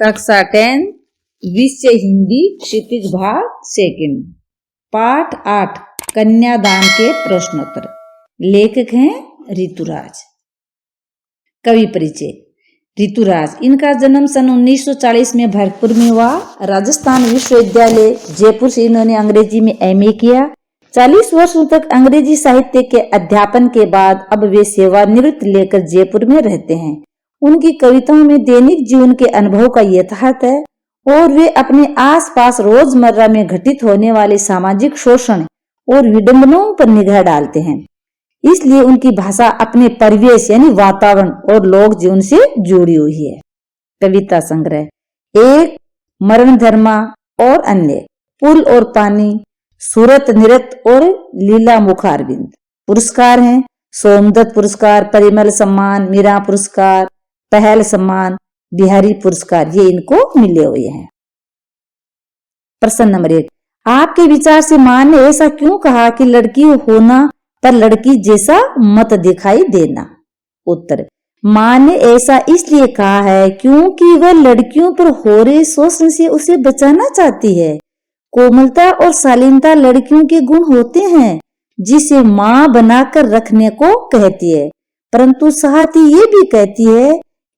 कक्षा 10 विषय हिंदी क्षितिज भाग सेकंड पाठ 8 कन्यादान के प्रश्नोत्तर। लेखक हैं ऋतुराज। कवि परिचय। ऋतुराज, इनका जन्म सन 1940 में भरतपुर में हुआ। राजस्थान विश्वविद्यालय जयपुर से इन्होंने अंग्रेजी में एमए किया। 40 वर्षों तक अंग्रेजी साहित्य के अध्यापन के बाद अब वे सेवानिवृत्त लेकर जयपुर में रहते हैं। उनकी कविताओं में दैनिक जीवन के अनुभव का यथार्थ है और वे अपने आसपास रोजमर्रा में घटित होने वाले सामाजिक शोषण और विडंबनाओं पर निगाह डालते हैं। इसलिए उनकी भाषा अपने परिवेश यानी वातावरण और लोक जीवन से जुड़ी हुई है। कविता संग्रह। एक, मरण धर्मा और अन्य, पुल और पानी, सूरत निरत और लीला मुखारविंद। पुरस्कार हैं सोमदत्त पुरस्कार, परिमल सम्मान, मीरा पुरस्कार, पहल सम्मान, बिहारी पुरस्कार, ये इनको मिले हुए हैं। प्रश्न नंबर 1, आपके विचार से मां ने ऐसा क्यों कहा कि लड़की होना पर लड़की जैसा मत दिखाई देना? उत्तर, मां ने ऐसा इसलिए कहा है क्योंकि वह लड़कियों पर हो रहे शोषण से उसे बचाना चाहती है। कोमलता और शालीनता लड़कियों के गुण होते हैं जिसे मां बनाकर रखने को कहती है, परंतु साथ ही ये भी कहती है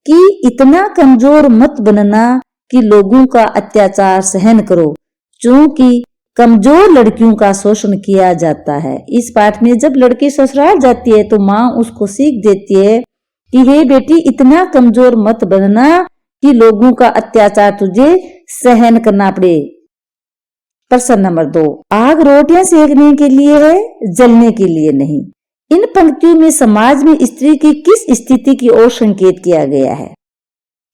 कि इतना कमजोर मत बनना कि लोगों का अत्याचार सहन करो, क्योंकि कमजोर लड़कियों का शोषण किया जाता है। इस पाठ में जब लड़की ससुराल जाती है तो माँ उसको सीख देती है कि हे बेटी, इतना कमजोर मत बनना कि लोगों का अत्याचार तुझे सहन करना पड़े। प्रश्न नंबर 2, आग रोटियां सेकने के लिए है, जलने के लिए नहीं। इन पंक्तियों में समाज में स्त्री की किस स्थिति की ओर संकेत किया गया है?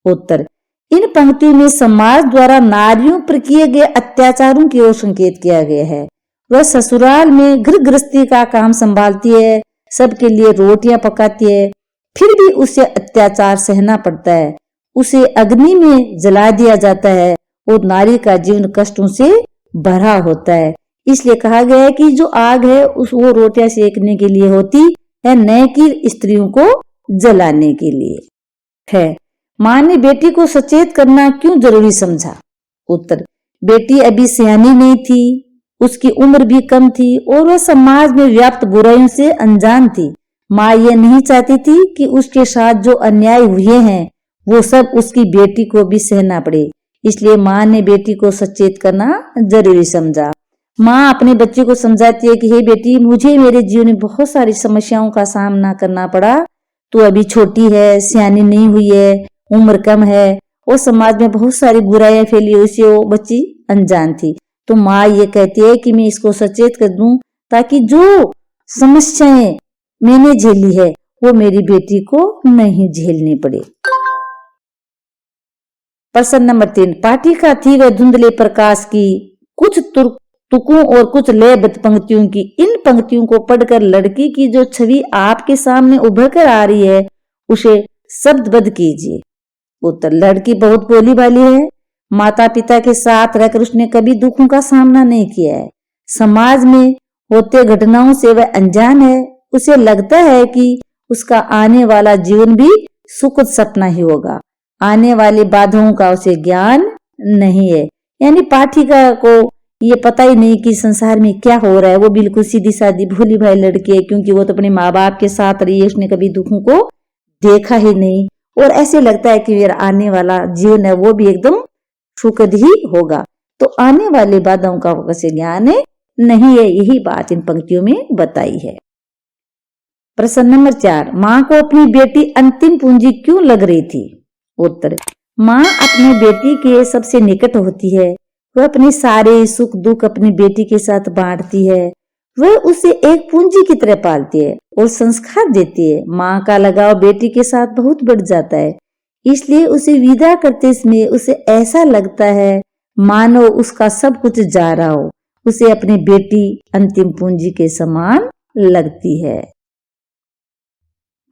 उत्तर, इन पंक्तियों में समाज द्वारा नारियों पर किए गए अत्याचारों की ओर संकेत किया गया है। वह ससुराल में घर गृहस्थी का काम संभालती है, सबके लिए रोटियां पकाती है, फिर भी उसे अत्याचार सहना पड़ता है। उसे अग्नि में जला दिया जाता है और नारी का जीवन कष्टों से भरा होता है। इसलिए कहा गया है कि जो आग है वो रोटियां सेकने के लिए होती है, न कि स्त्रियों को जलाने के लिए है। मां ने बेटी को सचेत करना क्यों जरूरी समझा? उत्तर, बेटी अभी सियानी नहीं थी, उसकी उम्र भी कम थी और वह समाज में व्याप्त बुराइयों से अनजान थी। मां यह नहीं चाहती थी कि उसके साथ जो अन्याय हुए हैं वो सब उसकी बेटी को भी सहना पड़े। इसलिए मां ने बेटी को सचेत करना जरूरी समझा। माँ अपने बच्चे को समझाती है कि हे बेटी, मुझे मेरे जीवन में बहुत सारी समस्याओं का सामना करना पड़ा। तू अभी छोटी है, सियानी नहीं हुई है, उम्र कम है और समाज में बहुत सारी बुराइयां फैली, उससे वो बच्ची अनजान थी। तो माँ ये कहती है कि मैं इसको सचेत कर दूं ताकि जो समस्याएं मैंने झेली है वो मेरी बेटी को नहीं झेलनी पड़े। प्रश्न नंबर 3, पाठिका थी वह धुंधले प्रकाश की, कुछ तुकों और कुछ लयबद्ध पंक्तियों की। इन पंक्तियों को पढ़कर लड़की की जो छवि आपके सामने उभर कर आ रही है उसे शब्दबद्ध कीजिए। उत्तर, लड़की बहुत भोली भाली है। माता पिता के साथ रहकर उसने कभी दुखों का सामना नहीं किया है। समाज में होते घटनाओं से वह अनजान है। उसे लगता है कि उसका आने वाला जीवन भी सुखद सपना ही होगा। आने वाली बाधाओं का उसे ज्ञान नहीं है। यानी पाठिका को ये पता ही नहीं कि संसार में क्या हो रहा है। वो बिल्कुल सीधी सादी भोली भाली लड़की है, क्योंकि वो तो अपने माँ बाप के साथ रही है, उसने कभी दुखों को देखा ही नहीं और ऐसे लगता है कि मेरा आने वाला जीवन है वो भी एकदम सुखद ही होगा। तो आने वाली बाधाओं का उसे ज्ञान नहीं है। यही बात इन पंक्तियों में बताई है। प्रश्न नंबर 4, माँ को अपनी बेटी अंतिम पूंजी क्यों लग रही थी? उत्तर, माँ अपने बेटी के सबसे निकट होती है। वह अपने सारे सुख दुख अपनी बेटी के साथ बांटती है। वह उसे एक पूंजी की तरह पालती है और संस्कार देती है। माँ का लगाव बेटी के साथ बहुत बढ़ जाता है, इसलिए उसे विदा करते समय उसे ऐसा लगता है मानो उसका सब कुछ जा रहा हो। उसे अपनी बेटी अंतिम पूंजी के समान लगती है।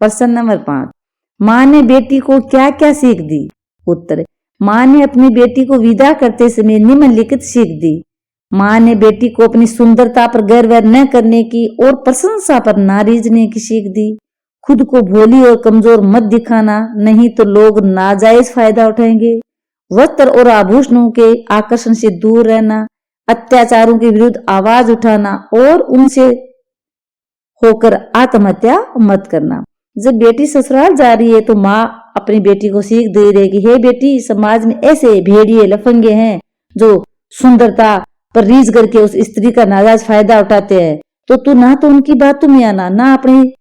प्रश्न नंबर 5, माँ ने बेटी को क्या क्या सीख दी? उत्तर, माँ ने अपनी बेटी को विदा करते समय निम्नलिखित सीख दी। माँ ने बेटी को अपनी सुंदरता पर गर्व न करने की और प्रशंसा पर ना रीझने की सीख दी। खुद को भोली और कमजोर मत दिखाना, नहीं तो लोग नाजायज फायदा उठाएंगे। वस्त्र और आभूषणों के आकर्षण से दूर रहना, अत्याचारों के विरुद्ध आवाज उठाना और उनसे होकर आत्महत्या मत करना। जब बेटी ससुराल जा रही है तो माँ अपनी बेटी को सीख दे रही है कि हे बेटी, समाज में ऐसे भेड़िए लफंगे हैं जो सुंदरता पर रीझ करके उस स्त्री का नाजायज फायदा उठाते हैं, तो तू ना तो उनकी बातों में आना, ना अपनी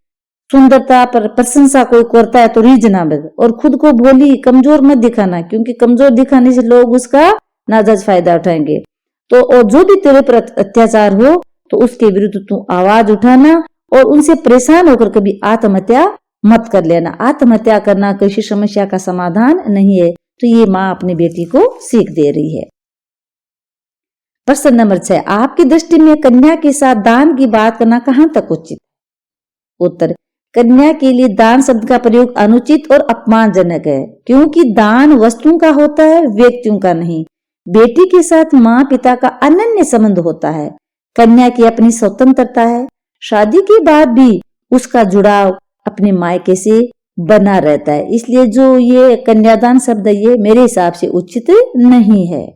सुंदरता पर प्रशंसा कोई करता है तो रीझ ना बज, और खुद को भोली कमजोर मत दिखाना, क्योंकि कमजोर दिखाने से लोग उसका नाजायज फायदा उठाएंगे। तो और जो भी तेरे पर अत्याचार हो तो उसके विरुद्ध तू आवाज उठाना और उनसे परेशान होकर कभी आत्महत्या मत कर लेना। आत्महत्या करना किसी समस्या का समाधान नहीं है। तो ये माँ अपनी बेटी को सीख दे रही है। प्रश्न नंबर 6, आपकी दृष्टि में कन्या के साथ दान की बात करना कहां तक उचित? उत्तर, कन्या के लिए दान शब्द का प्रयोग अनुचित और अपमानजनक है, क्योंकि दान वस्तुओं का होता है, व्यक्तियों का नहीं। बेटी के साथ माँ पिता का अनन्य संबंध होता है। कन्या की अपनी स्वतंत्रता है, शादी के बाद भी उसका जुड़ाव अपने मायके से बना रहता है। इसलिए जो ये कन्यादान शब्द है ये मेरे हिसाब से उचित नहीं है।